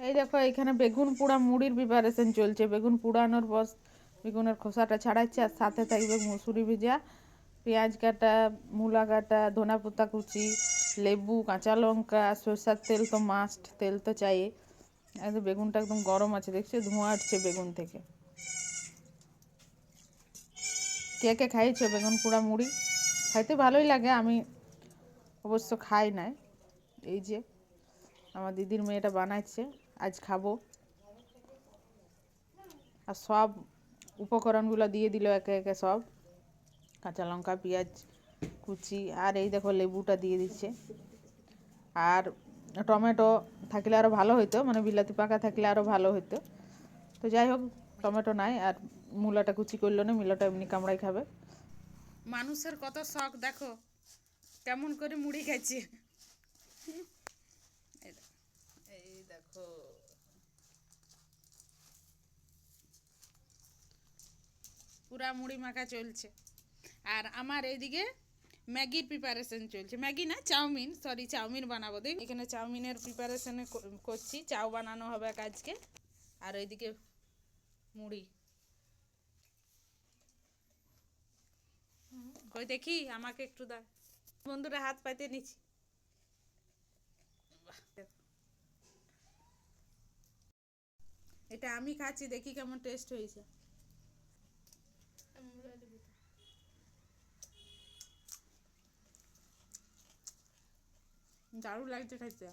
এই দেখো এখানে বেগুন পোড়া মুড়ির প্রিপারেশন চলছে। বেগুন পোড়ানোর পর বেগুনের খোসাটা ছাড়াচ্ছে, আর সাথে থাকবে মুসুরি ভেজা, পেঁয়াজ কাটা, মূলা কাটা, ধনা পাতা কুচি, লেবু, কাঁচা লঙ্কা, সরষের তেল তো মাস্ট, তেল তো চাই। একদম বেগুনটা একদম গরম আছে, দেখছি ধোঁয়া উঠছে বেগুন থেকে। কে কে খাইছো বেগুন পোড়া মুড়ি? খাইতে ভালোই লাগে, আমি অবশ্য খাই নাই। এই যে আমার দিদির মেয়েটা বানাচ্ছে, আজ খাবো। আর সব উপকরণগুলো দিয়ে দিল একে একে, সব কাঁচা লঙ্কা, পেঁয়াজ কুচি, আর এই দেখো লেবুটা দিয়ে দিচ্ছে। আর টমেটো থাকলে আরও ভালো হতো, মানে বিলাতি পাকা থাকলে আরও ভালো হতো। তো যাই হোক, টমেটো নাই, আর মূলাটা কুচি করলো না, মূলাটা এমনি কামড়াই খাবে। মানুষের কত শখ দেখো, কেমন করে মুড়ি খাইছে। এই দেখো পুরা মুড়ি মাখা চলছে। আর আমার এইদিকে ম্যাগির প্রিপারেশন চলছে। ম্যাগি না, চাউমিন, সরি চাউমিন বানাবো। দেখ এখানে চাউমিনের প্রিপারেশনে করছি, চাউ বানানো হবে আজকে। আর এইদিকে মুড়ি, কই দেখি আমাকে একটু দা। বন্ধুরা হাত পাইতে নিচ্ছি। এটা আমি খাচ্ছি, দেখি কেমন টেস্ট হয়েছে। দারুণ লাগছে খাইতে।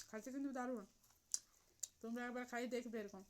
খাইতে কিন্তু দারুণ, তোমরা একবার খাই দেখবে এরকম।